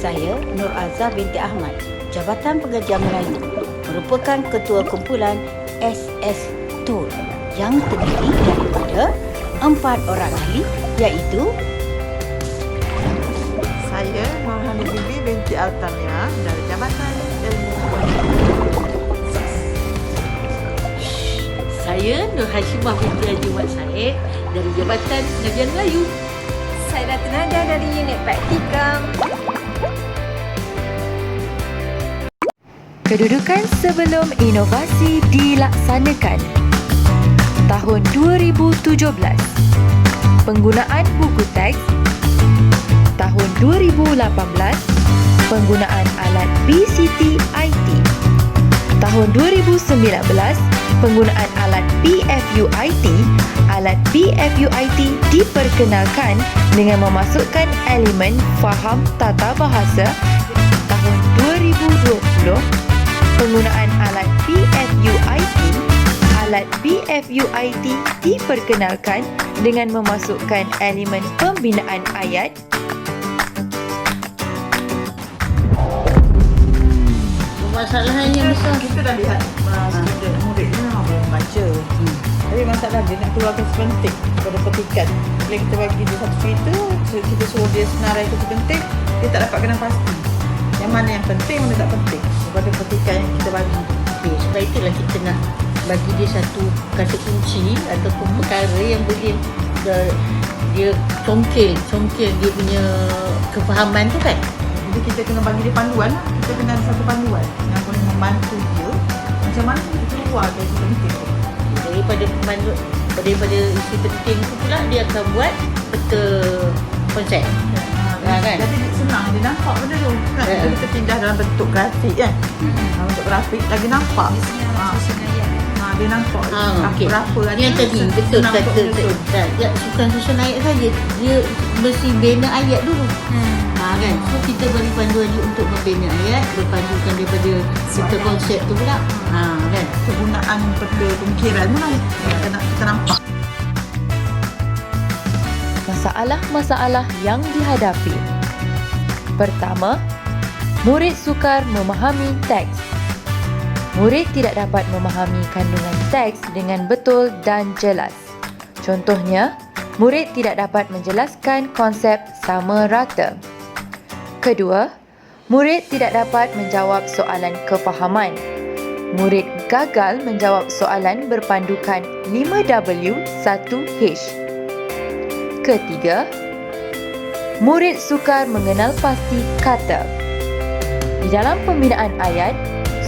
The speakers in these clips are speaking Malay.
Saya Nur Azhar binti Ahmad, Jabatan Pengajian Melayu, merupakan Ketua Kumpulan SS Tun yang terdiri daripada 4 orang ahli iaitu saya Muhammad Bibi binti Altamia dari Jabatan Ilmu Saya Nur Hashimah binti Haji Mat Said dari Jabatan Pengajian Melayu. Saya Datuk Nada dari Unit Praktikam. Kedudukan sebelum inovasi dilaksanakan. Tahun 2017. Penggunaan buku teks. Tahun 2018. Penggunaan alat PCT IT. Tahun 2019. Penggunaan alat PFU IT. Alat PFU IT diperkenalkan dengan memasukkan elemen faham tata bahasa. Tahun 2020. Penggunaan alat PFU IT. Alat PFU IT diperkenalkan dengan memasukkan elemen pembinaan ayat. Masalahnya besar. Kita dah lihat student murid ni memang belum baca. Tapi masalah dia nak keluarkan sepenting pada petikan. Bila kita bagi dia satu cerita, kita suruh dia senarai ke sepenting, dia tak dapat kenal pasti yang mana yang penting, mana tak penting daripada petikan yang kita bagi. Okay, sebab itulah kita nak bagi dia satu kata kunci ataupun perkara yang boleh dia congkil dia punya kefahaman tu kan. Jadi kita kena bagi dia panduan lah. Kita kena ada satu panduan yang boleh membantu dia macam mana kita keluar dari sepenting tu. Daripada isi penting tu pula dia akan buat peta konsep. Kan? Jadi senang dia nampak benda tu kan. Bila kita pindah dalam bentuk grafik kan. Bentuk grafik lagi nampak. Dia nampak Okay. berapa yang tadi betul kata dia bukan susun ayat saja, dia mesti bina ayat dulu. Kan, so kita beri panduan dia untuk membina ayat berpandukan daripada peta konsep tu pula. Kan, kegunaan peta pemikiran tu lah kita nampak. Masalah-masalah yang dihadapi. Pertama, murid sukar memahami teks. Murid tidak dapat memahami kandungan teks dengan betul dan jelas. Contohnya, murid tidak dapat menjelaskan konsep sama rata. Kedua, murid tidak dapat menjawab soalan kefahaman. Murid gagal menjawab soalan berpandukan 5W 1H. Ketiga, murid sukar mengenal pasti kata. Di dalam pembinaan ayat,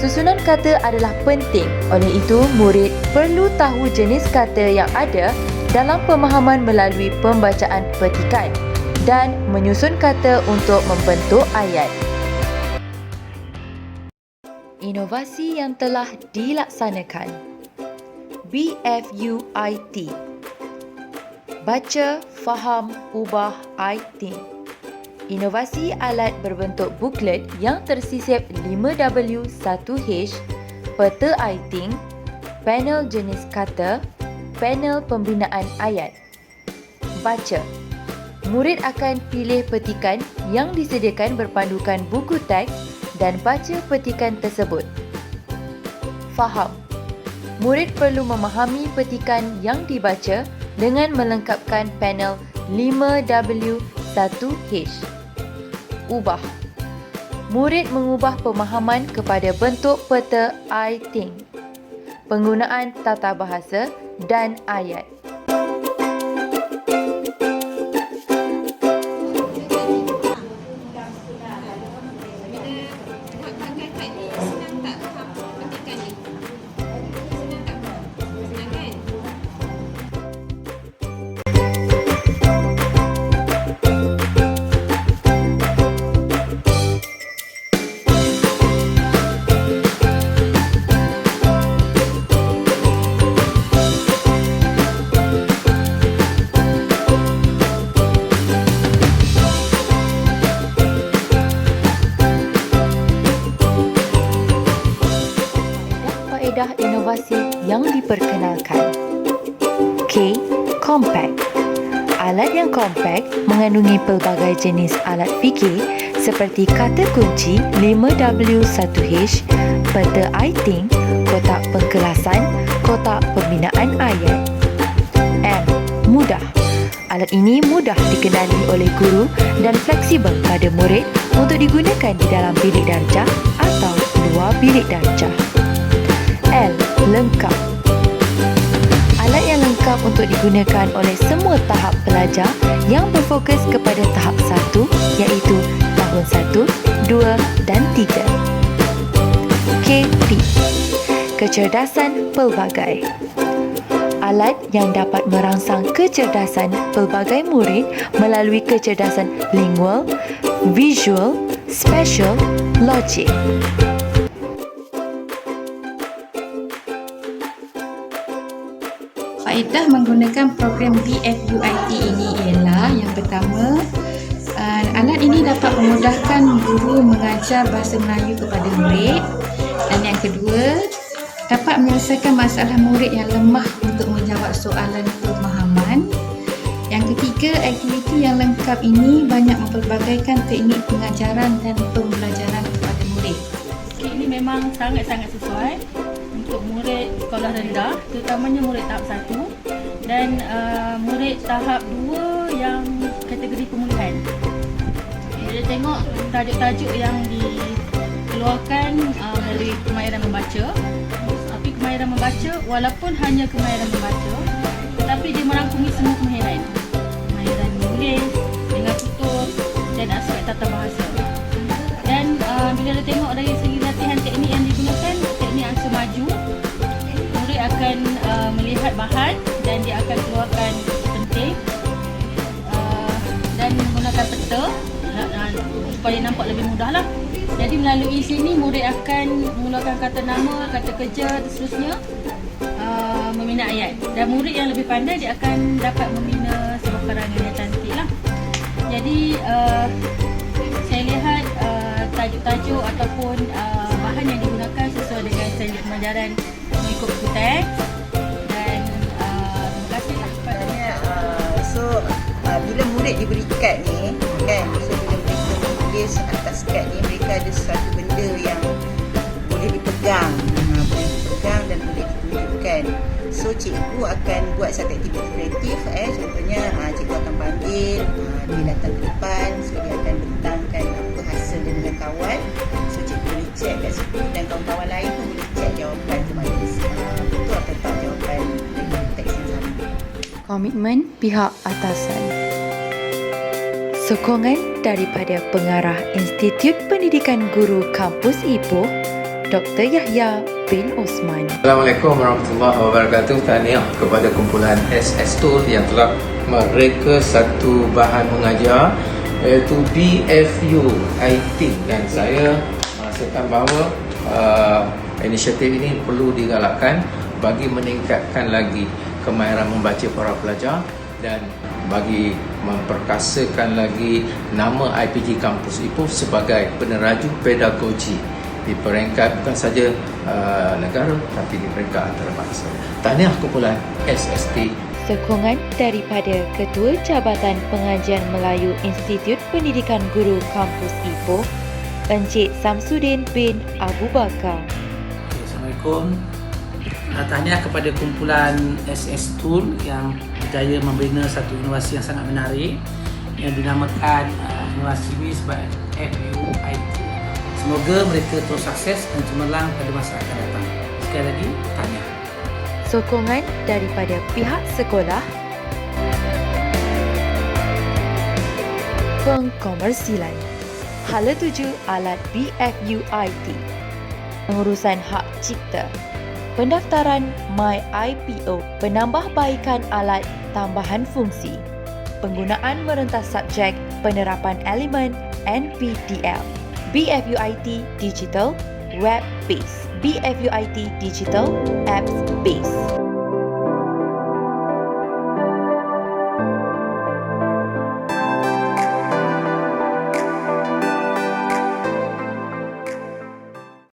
susunan kata adalah penting. Oleh itu, murid perlu tahu jenis kata yang ada dalam pemahaman melalui pembacaan petikan dan menyusun kata untuk membentuk ayat. Inovasi yang telah dilaksanakan. BFU IT. Baca, faham, ubah, IT. Inovasi alat berbentuk buklet yang tersisip 5W 1H, peta iting, panel jenis kata, panel pembinaan ayat. Baca. Murid akan pilih petikan yang disediakan berpandukan buku teks dan baca petikan tersebut. Faham. Murid perlu memahami petikan yang dibaca dengan melengkapkan panel 5W 1H. Ubah. Murid mengubah pemahaman kepada bentuk peta iting, penggunaan tata bahasa dan ayat. Faedah inovasi yang diperkenalkan. K. Compact. Alat yang kompak mengandungi pelbagai jenis alat fikir seperti kata kunci 5W1H, peta iThink, kotak pengkelasan, kotak pembinaan ayat. M. Mudah. Alat ini mudah dikenali oleh guru dan fleksibel pada murid untuk digunakan di dalam bilik darjah atau luar bilik darjah. L. Lengkap. Alat yang lengkap untuk digunakan oleh semua tahap pelajar yang berfokus kepada tahap 1 iaitu tahun 1, 2 dan 3. KP. Kecerdasan pelbagai. Alat yang dapat merangsang kecerdasan pelbagai murid melalui kecerdasan lingual, visual, spatial, logik. Faedah menggunakan program BFUIT ini ialah yang pertama, alat ini dapat memudahkan guru mengajar bahasa Melayu kepada murid, dan yang kedua, dapat menyelesaikan masalah murid yang lemah untuk menjawab soalan pemahaman. Yang ketiga, aktiviti yang lengkap ini banyak mempelbagaikan teknik pengajaran dan pembelajaran kepada murid. Ini memang sangat-sangat sesuai untuk murid sekolah rendah, terutamanya murid tahap 1 dan murid tahap 2 yang kategori pemulihan. Kita tengok tajuk-tajuk yang dikeluarkan dari kemahiran membaca. Tapi kemahiran membaca, walaupun hanya kemahiran membaca, tetapi dia merangkumi semua kemahiran. Kemahiran menulis, dengan tutur dan aspek tata bahasa. Dan bila kita tengok dari segi latihan teknik yang digunakan, teknik ansur maju, murid akan melihat bahan dan dia akan keluarkan penting dan menggunakan peta supaya nampak lebih mudah lah. Jadi melalui sini murid akan mengeluarkan kata nama, kata kerja dan seterusnya, membina ayat. Dan murid yang lebih pandai dia akan dapat membina sebuah karangan yang cantik lah. Jadi saya lihat tajuk-tajuk ataupun bahan yang digunakan sesuai dengan standard pengajaran mengikut buku teks. Dan terima kasih lah kepadanya. Bila murid diberi kad ni kan, so bila mereka menulis atas kad ni, mereka ada sesuatu benda yang boleh dipegang, dan boleh ditunjukkan. So cikgu akan buat satu aktiviti kreatif, contohnya cikgu akan panggil dia datang ke depan, so dia akan bentangkan apa hasil dia dengan kawan, so cikgu boleh check kat situ dan kawan-kawan lain pun boleh check jawapan tu mana betul atau tak jawapan dengan teks yang sama. Komitmen pihak atasan. Sokongan daripada Pengarah Institut Pendidikan Guru Kampus Ipoh, Dr. Yahya bin Osman. Assalamualaikum warahmatullahi wabarakatuh. Tahniah kepada kumpulan SS Tool yang telah mereka satu bahan mengajar iaitu BFUIT, dan saya merasakan bahawa inisiatif ini perlu digalakkan bagi meningkatkan lagi kemahiran membaca para pelajar dan bagi memperkasakan lagi nama IPG Kampus Ipoh sebagai peneraju pedagogi di peringkat bukan saja negara tapi di peringkat antarabangsa. Tahniah kumpulan SST. Sokongan daripada Ketua Jabatan Pengajian Melayu Institut Pendidikan Guru Kampus Ipoh, Encik Samsudin bin Abu Bakar. Assalamualaikum. Tahniah kepada kumpulan SS Tool yang berjaya membina satu inovasi yang sangat menarik yang dinamakan inovasi ini sebagai FUIT. Semoga mereka terus sukses dan cemerlang pada masa akan datang. Sekali lagi, tahniah. Sokongan daripada pihak sekolah, pengkomersilan. Hala 7 alat BFUIT, pengurusan hak cipta, pendaftaran MyIPO, penambahbaikan alat tambahan fungsi, penggunaan merentas subjek, penerapan elemen NPTL, BFUIT Digital Web Base, BFUIT Digital Apps Base.